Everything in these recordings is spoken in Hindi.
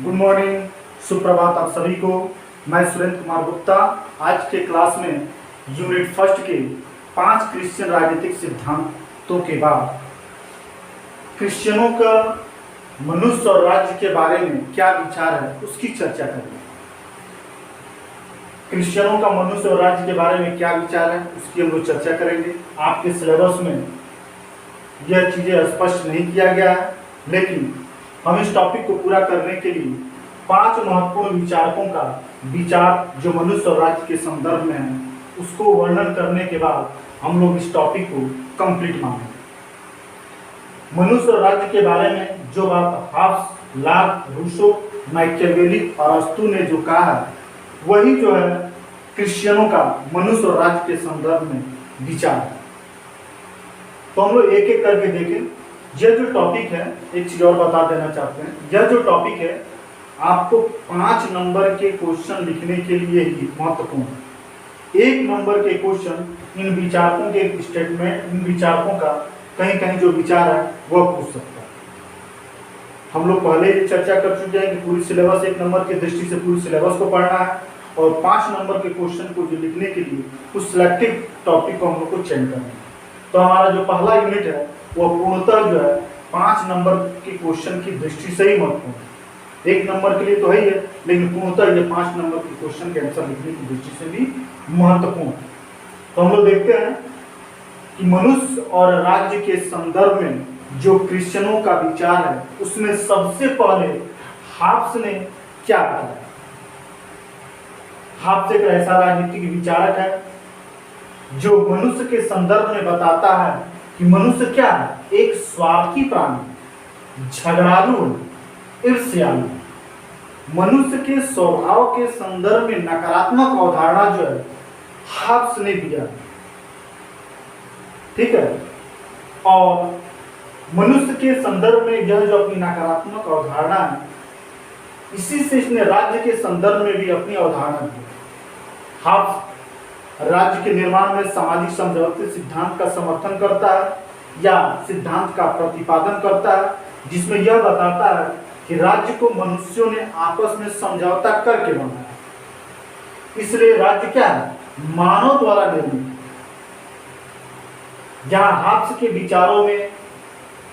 गुड मॉर्निंग, सुप्रभात आप सभी को। मैं सुरेंद्र कुमार गुप्ता आज के क्लास में यूनिट फर्स्ट के 5 क्रिश्चियन राजनीतिक सिद्धांतों के बाद क्रिश्चियनों का मनुष्य और राज्य के बारे में क्या विचार है उसकी चर्चा करेंगे। क्रिश्चियनों का मनुष्य और राज्य के बारे में क्या विचार है उसकी हम लोग चर्चा करेंगे। आपके सिलेबस में यह चीज़ें स्पष्ट नहीं किया गया है, लेकिन हम इस टॉपिक को पूरा करने के लिए 5 महत्वपूर्ण विचारकों का विचार जो मनुष्य और राज्य के संदर्भ में है उसको वर्णन करने के बाद हम लोग इस टॉपिक को कंप्लीट मानेंगे। मनुष्य और राज्य के बारे में जो बात हाब्स, लॉक, रूसो, मैकियावेली और अरस्तू ने जो कहा है वही जो है क्रिश्चियनों का मनुष्य और राज्य के संदर्भ में विचार है। तो हम लोग एक एक करके देखें। यह जो टॉपिक है, एक चीज और बता देना चाहते हैं, यह जो टॉपिक है आपको 5 नंबर के क्वेश्चन लिखने के लिए ही महत्वपूर्ण है। 1 नंबर के क्वेश्चन इन विचारकों के स्टेटमेंट, इन विचारकों का कहीं कहीं जो विचार है वह पूछ सकता है। हम लोग पहले ही चर्चा कर चुके हैं कि पूरी सिलेबस 1 नंबर की दृष्टि से पूरी सिलेबस को पढ़ना है और 5 नंबर के क्वेश्चन को जो लिखने के लिए उस सिलेक्टिव टॉपिक को हम लोग को चेंज करना है। तो हमारा जो पहला यूनिट है वो पूर्णतः जो है 5 नंबर के क्वेश्चन की दृष्टि से ही महत्वपूर्ण है। 1 नंबर के लिए तो है ही है, लेकिन पूर्णतः ये 5 नंबर के क्वेश्चन के आंसर लिखने की दृष्टि से भी महत्वपूर्ण है। तो हम लोग देखते हैं कि मनुष्य और राज्य के संदर्भ में जो क्रिश्चियनों का विचार है उसमें सबसे पहले हाब्स ने क्या बताया। हाब्स एक ऐसा राजनीतिक विचारक है जो मनुष्य के संदर्भ में बताता है कि मनुष्य क्या है, एक स्वार्थी प्राणी, झगड़ालू, ईर्ष्यालु। मनुष्य के स्वभाव के संदर्भ में नकारात्मक अवधारणा जो है हाब्स ने दिया, ठीक है। और मनुष्य के संदर्भ में यह जो अपनी नकारात्मक अवधारणा है, इसी से इसने राज्य के संदर्भ में भी अपनी अवधारणा दी। हाब्स राज्य के निर्माण में सामाजिक समझौते सिद्धांत का समर्थन करता है या सिद्धांत का प्रतिपादन करता है, जिसमें यह बताता है कि राज्य को मनुष्यों ने आपस में समझौता करके बनाया, इसलिए राज्य क्या है, मानव द्वारा निर्मित। जहां हाब्स के विचारों में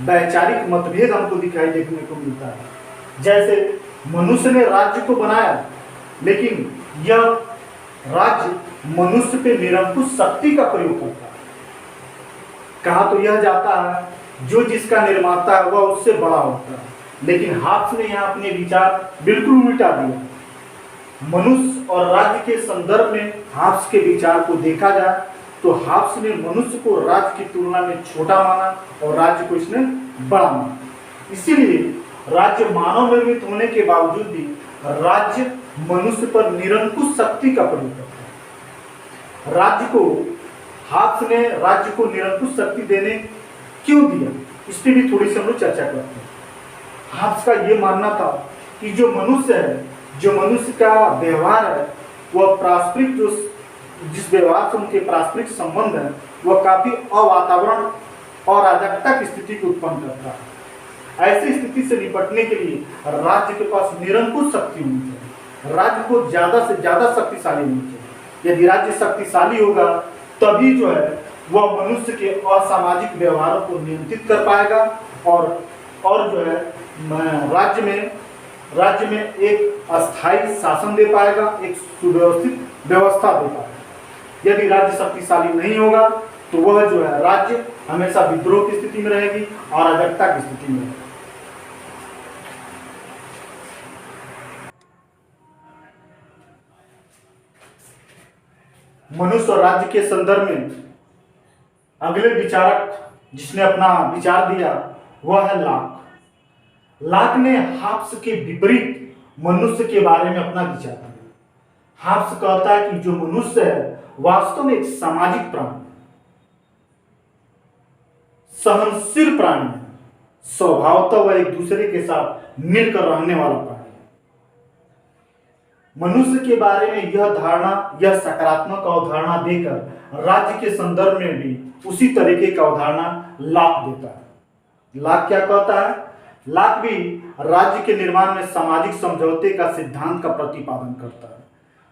वैचारिक मतभेद हमको दिखाई देखने को मिलता है। जैसे मनुष्य ने राज्य को बनाया, लेकिन यह राज्य मनुष्य पे निरंकुश शक्ति का प्रयोग करता है। कहा तो यह जाता है जो जिसका निर्माता है वह उससे बड़ा होता है, लेकिन हाब्स ने यहाँ अपने विचार बिल्कुल उल्टा दिया। मनुष्य और राज्य के संदर्भ में हाब्स के विचार को देखा जाए तो हाब्स ने मनुष्य को राज्य की तुलना में छोटा माना और राज्य को इसने बड़ा माना। इसीलिए राज्य मानव निर्मित होने के बावजूद भी राज्य मनुष्य पर निरंकुश शक्ति का प्रयोग करता है। राज्य को हाब्स ने राज्य को निरंकुश शक्ति देने क्यों दिया, इस पर भी थोड़ी सी हम लोग चर्चा करते हैं। हाब्स का ये मानना था कि जो मनुष्य है, जो मनुष्य का व्यवहार है, वह पारस्परिक जो जिस व्यवहार से उनके पारस्परिक संबंध है वह काफी अवातावरण और अराजकता की स्थिति को उत्पन्न करता है। ऐसी स्थिति से निपटने के लिए राज्य के पास निरंकुश शक्ति होनी चाहिए, राज्य को ज्यादा से ज्यादा शक्तिशाली होनी चाहिए। यदि राज्य शक्तिशाली होगा तभी जो है वह मनुष्य के असामाजिक व्यवहारों को नियंत्रित कर पाएगा और जो है राज्य में एक अस्थायी शासन दे पाएगा, एक सुव्यवस्थित व्यवस्था दे पाएगा। यदि राज्य शक्तिशाली नहीं होगा तो वह जो है राज्य हमेशा विद्रोह की स्थिति में रहेगी और अराजकता की स्थिति में रहेगी। मनुष्य और राज्य के संदर्भ में अगले विचारक जिसने अपना विचार दिया वह है लॉक। लॉक ने हाब्स के विपरीत मनुष्य के बारे में अपना विचार दिया। हाब्स कहता है कि जो मनुष्य है वास्तव में एक सामाजिक प्राणी, सहनशील प्राणी है, स्वभावतः वह एक दूसरे के साथ मिलकर रहने वाला प्राणी है। मनुष्य के बारे में यह धारणा, यह सकारात्मक अवधारणा देकर राज्य के संदर्भ में भी उसी तरीके का अवधारणा लॉक देता है। लॉक क्या कहता है लाक भी राज्य के निर्माण में सामाजिक समझौते का सिद्धांत का प्रतिपादन करता है।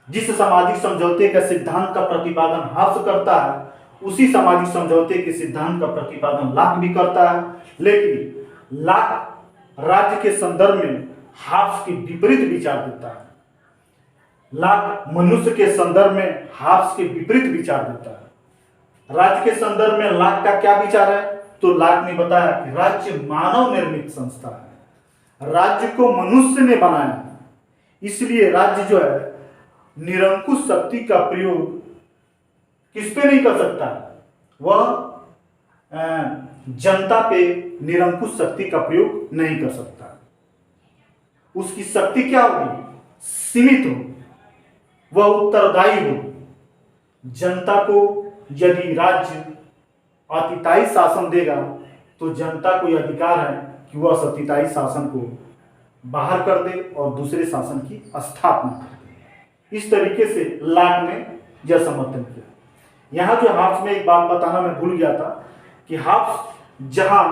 जिस सामाजिक समझौते का सिद्धांत का प्रतिपादन हाब्स करता है उसी सामाजिक समझौते के सिद्धांत का प्रतिपादन लाक भी करता है। लेकिन लाक राज्य के संदर्भ में हाब्स के विपरीत विचार देता है। लाक मनुष्य के संदर्भ में हाब्स के विपरीत विचार देता है। राज्य के संदर्भ में लाक का क्या विचार है? तो लाक ने बताया कि राज्य मानव निर्मित संस्था है, राज्य को मनुष्य ने बनाया है, इसलिए राज्य जो है निरंकुश शक्ति का प्रयोग किस पे नहीं कर सकता, वह जनता पे निरंकुश शक्ति का प्रयोग नहीं कर सकता। उसकी शक्ति क्या होगी? सीमित हो, वह उत्तरदायी हो। जनता को यदि राज्य अतिताई शासन देगा तो जनता को यह अधिकार है कि वह अतिताई शासन को बाहर कर दे और दूसरे शासन की स्थापना कर दे। इस तरीके से लाक ने यह समर्थन किया। यहाँ जो हाब्स में एक बात बताना मैं भूल गया था कि हाब्स जहाँ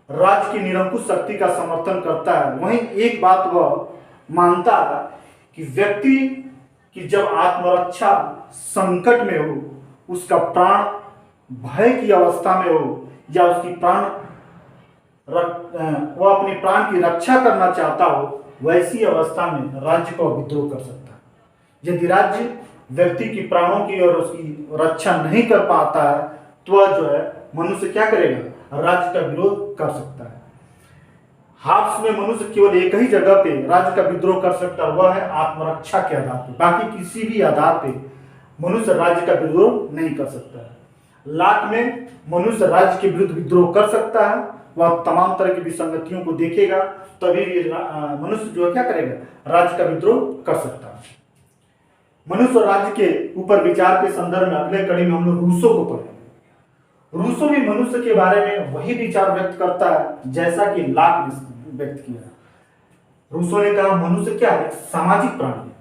राज्य की निरंकुश शक्ति का समर्थन करता है, वहीं एक बात वह मानता है कि व्यक्ति की जब आत्मरक्षा संकट में हो, उसका प्राण भय की अवस्था में हो या उसकी वह अपने प्राण की रक्षा करना चाहता हो, वैसी अवस्था में राज्य को विद्रोह कर सकता है। यदि राज्य व्यक्ति की प्राणों की और उसकी रक्षा नहीं कर पाता है तो वह जो है मनुष्य क्या करेगा? राज्य का विरोध कर सकता है। हाब्स में मनुष्य केवल एक ही जगह पे राज्य का विद्रोह कर सकता है, वह है आत्मरक्षा के आधार पे। बाकी किसी भी आधार पे मनुष्य राज्य का विद्रोह नहीं कर सकता है। लाक में मनुष्य राज्य के विरुद्ध विद्रोह कर सकता है, वह तमाम तरह की विसंगतियों को देखेगा, तभी भी मनुष्य जो है क्या करेगा? राज्य का विद्रोह कर सकता है। मनुष्य राज्य के ऊपर विचार के संदर्भ में अगले कड़ी में हम लोग रूसो को पढ़ेंगे। रूसो भी मनुष्य के बारे में वही विचार व्यक्त करता है जैसा कि लाक ने व्यक्त किया। रूसो ने कहा मनुष्य क्या है? सामाजिक प्राणी है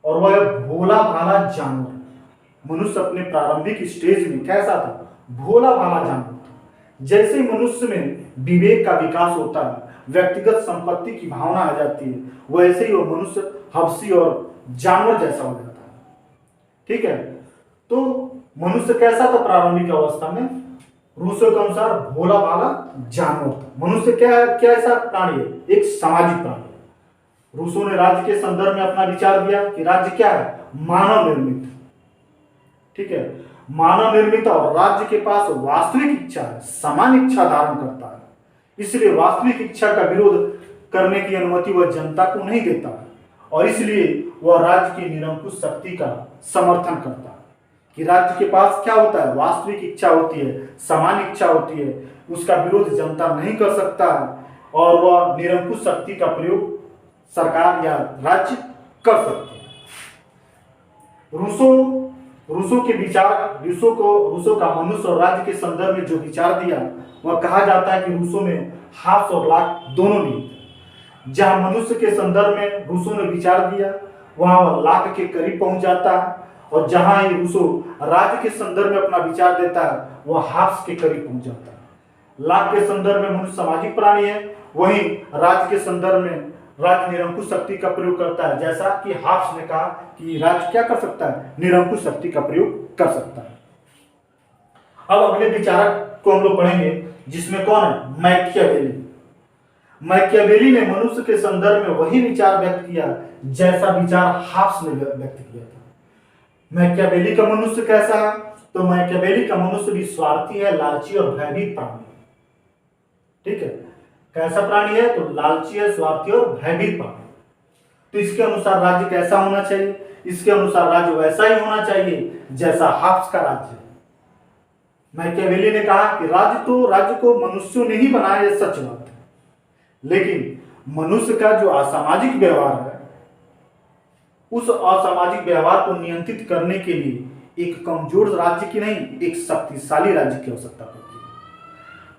और वह भोला भाला जानवर। मनुष्य अपने प्रारंभिक स्टेज में कैसा था? भोला भाला जानवर था। जैसे ही मनुष्य में विवेक का विकास होता है, व्यक्तिगत संपत्ति की भावना आ जाती है, वैसे ही वो मनुष्य हबसी और जानवर जैसा हो जाता है। ठीक है, तो मनुष्य कैसा था प्रारंभिक अवस्था में? रूसो के अनुसार भोला भाला जानवर था। मनुष्य क्या ऐसा प्राणी है? एक सामाजिक प्राणी है। रूसो ने राज्य के संदर्भ में अपना विचार दिया कि राज्य क्या है? मानव निर्मित। ठीक है, मानव निर्मित और राज्य के पास वास्तविक इच्छा है, समान इच्छा धारण करता है, इसलिए वास्तविक इच्छा का विरोध करने की अनुमति वह जनता को नहीं देता है और इसलिए वह राज्य की निरंकुश शक्ति का समर्थन करता है कि राज्य के पास क्या होता है? वास्तविक इच्छा होती है, समान इच्छा होती है, उसका विरोध जनता नहीं कर सकता है और वह निरंकुश शक्ति का प्रयोग सरकार या राज्य कर सकते हैं। रूसो के विचार, रूसो का मनुष्य और राज्य के संदर्भ में जो विचार दिया, वह कहा जाता है कि रूसो में हाब्स और लाक दोनों नहीं थे। जहां मनुष्य के संदर्भ में रूसो ने विचार दिया, वहां वह लाक के करीब पहुंच जाता है और जहां ही रूसो राज्य के संदर्भ में अपना विचार देता है, वह हाब्स के करीब पहुंच जाता है। लाक के संदर्भ में मनुष्य सामाजिक प्राणी है, वहीं राज्य के संदर्भ में राज्य निरंकुश शक्ति का प्रयोग करता है, जैसा कि हाब्स ने कहा कि राज्य क्या कर सकता है? निरंकुश शक्ति का प्रयोग कर सकता है। अब अगले विचारक को हम लोग पढ़ेंगे, जिसमें कौन है? मैकियावेली। मैकियावेली ने मनुष्य के संदर्भ में वही विचार व्यक्त किया जैसा विचार हाब्स ने व्यक्त किया था। मैकियावेली का मनुष्य कैसा है? तो मैकियावेली का मनुष्य भी स्वार्थी है, लालची और भयभीत प्राणी है। ठीक है, कैसा प्राणी है? तो लालची है, स्वार्थी और भयभीत प्राणी। तो इसके अनुसार राज्य कैसा होना चाहिए? इसके अनुसार राज्य वैसा ही होना चाहिए जैसा हाब्स का राज्य है। मैकियावेली ने कहा कि राज्य को मनुष्यों ने ही बनाया, यह सच बात है, लेकिन मनुष्य का जो असामाजिक व्यवहार है, उस असामाजिक व्यवहार को नियंत्रित करने के लिए एक कमजोर राज्य की नहीं, एक शक्तिशाली राज्य की आवश्यकता पड़ती है।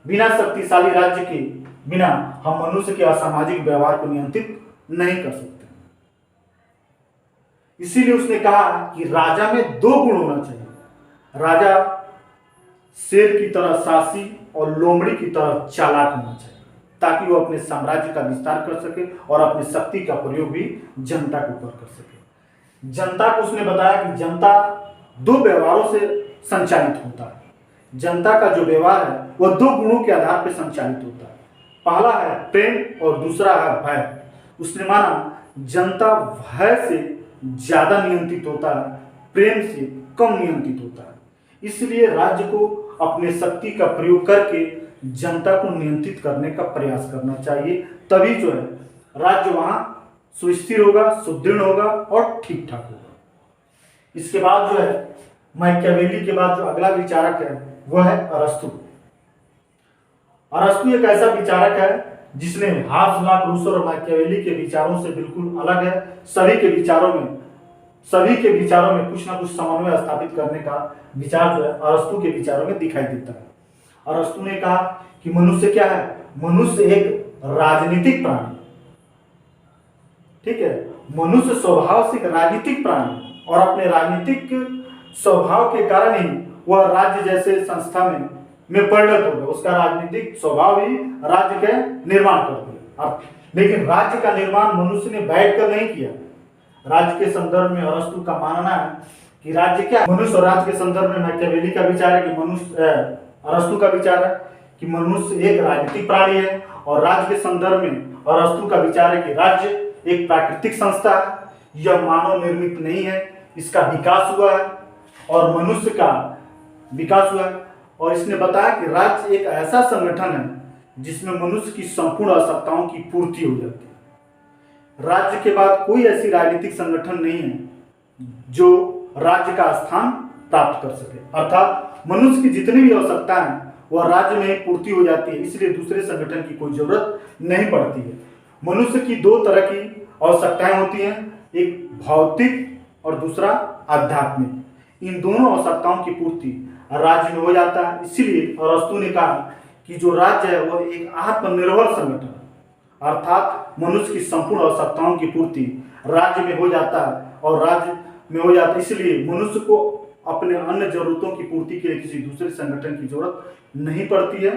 बिना शक्तिशाली राज्य के बिना हम मनुष्य के असामाजिक व्यवहार को नियंत्रित नहीं कर सकते। इसीलिए उसने कहा कि राजा में दो गुण होना चाहिए। राजा शेर की तरह साहसी और लोमड़ी की तरह चालाक होना चाहिए। ताकि वो अपने साम्राज्य का विस्तार कर सके और अपनी शक्ति का प्रयोग भी जनता के ऊपर कर सके। जनता को उसने बताया कि जनता दो व्यवहारों से संचालित होता है। जनता का जो व्यवहार है वह दो गुणों के आधार पर संचालित होता है। पहला है प्रेम और दूसरा है भय। उसने माना जनता भय से ज्यादा नियंत्रित होता है, प्रेम से कम नियंत्रित होता है। इसलिए राज्य को अपने शक्ति का प्रयोग करके जनता को नियंत्रित करने का प्रयास करना चाहिए, तभी जो है राज्य वहां सुस्थिर होगा, सुदृढ़ होगा और ठीक ठाक होगा। इसके बाद जो है मैकियावेली के बाद जो अगला विचारक है वह है अरस्तु। अरस्तु एक ऐसा विचारक है जिसने हार्ट्स रूसो और मैकियावेली के विचारों से बिल्कुल अलग है। सभी के विचारों में कुछ ना कुछ समन्वय स्थापित करने का विचार जो है अरस्तु के विचारों में दिखाई देता है। अरस्तु ने कहा कि मनुष्य क्या है? मनुष्य एक राजनीतिक प्राणी, ठीक है। मनुष्य स्वभाव से एक राजनीतिक प्राणी और अपने राजनीतिक स्वभाव के कारण ही वह राज्य जैसे संस्था में परिणत हो गया। उसका राजनीतिक स्वभाव ही राज्य के निर्माण कर दिया। लेकिन राज्य का निर्माण मनुष्य ने बैठकर नहीं किया। राज्य के संदर्भ में अरस्तु का मानना है कि राज्य क्या, मनुष्य और राज्य के संदर्भ में मैकियावेली का विचार है कि अरस्तु का विचार है कि मनुष्य एक राजनीतिक प्राणी है, और राज्य के संदर्भ में अरस्तु का विचार है कि राज्य एक प्राकृतिक संस्था है, यह मानव निर्मित नहीं है, इसका विकास हुआ है और मनुष्य का विकास हुआ है। और इसने बताया कि राज्य एक ऐसा संगठन है जिसमें मनुष्य की संपूर्ण आवश्यकताओं की पूर्ति हो जाती है। राज्य के बाद कोई ऐसी राजनीतिक संगठन नहीं है जो राज्य का स्थान प्राप्त कर सके, अर्थात मनुष्य की जितनी भी आवश्यकता है वह राज्य में पूर्ति हो जाती है, इसलिए दूसरे संगठन की कोई जरूरत नहीं पड़ती है। मनुष्य की दो तरह की आवश्यकताएं होती हैं, एक भौतिक और दूसरा आध्यात्मिक। इन दोनों आवश्यकताओं की पूर्ति राज्य में हो जाता है। इसीलिए अरस्तु ने कहा कि जो राज्य है वह एक आत्मनिर्भर संगठन है, अर्थात मनुष्य की संपूर्ण आवश्यकताओं की पूर्ति राज्य में हो जाता है और राज्य में हो जाता है। इसलिए मनुष्य को अपने अन्य जरूरतों की पूर्ति के लिए किसी दूसरे संगठन की जरूरत नहीं पड़ती है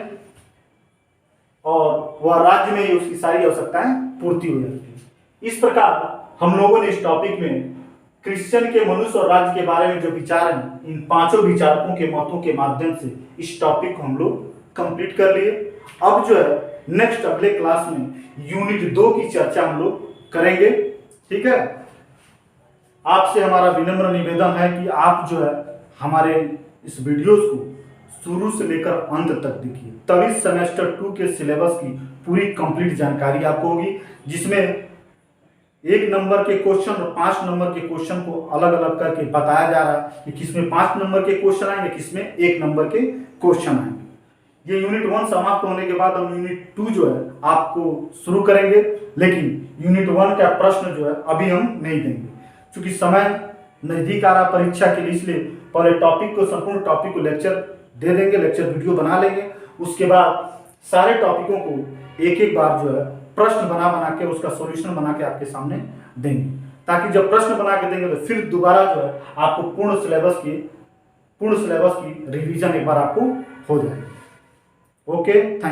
और वह राज्य में ही उसकी सारी आवश्यकताएं पूर्ति हो जाती है। इस प्रकार हम लोगों ने इस टॉपिक में क्रिश्चियन के मनुष्य और राज्य के बारे में जो विचार हैं, इन पांचों विचारकों के मतों के माध्यम से इस टॉपिक को हम लोग कंप्लीट कर लिए। अब जो है नेक्स्ट अगले क्लास में यूनिट 2 की चर्चा हम लोग करेंगे, ठीक है। आपसे हमारा विनम्र निवेदन है कि आप जो है हमारे इस वीडियोस को शुरू से लेकर अंत तक देखिए, तभी सेमेस्टर 2 के सिलेबस की पूरी कंप्लीट जानकारी आपको होगी, जिसमें 1 नंबर के क्वेश्चन और 5 नंबर के क्वेश्चन को अलग अलग करके बताया जा रहा है कि किसमें 5 नंबर के क्वेश्चन आएंगे, किसमें 1 नंबर के क्वेश्चन आएंगे। ये यूनिट 1 समाप्त होने के बाद हम यूनिट 2 जो है आपको शुरू करेंगे, लेकिन यूनिट 1 का प्रश्न जो है अभी हम नहीं देंगे क्योंकि समय नजदीक आ रहा परीक्षा के लिए। इसलिए पहले टॉपिक को, संपूर्ण टॉपिक को लेक्चर दे देंगे, लेक्चर वीडियो बना लेंगे। उसके बाद सारे टॉपिकों को एक एक बार जो है प्रश्न बना के उसका सॉल्यूशन बना के आपके सामने देंगे, ताकि जब प्रश्न बना के देंगे तो फिर दोबारा जो है आपको पूर्ण सिलेबस की रिवीजन एक बार आपको हो जाएगी। Okay, thank you.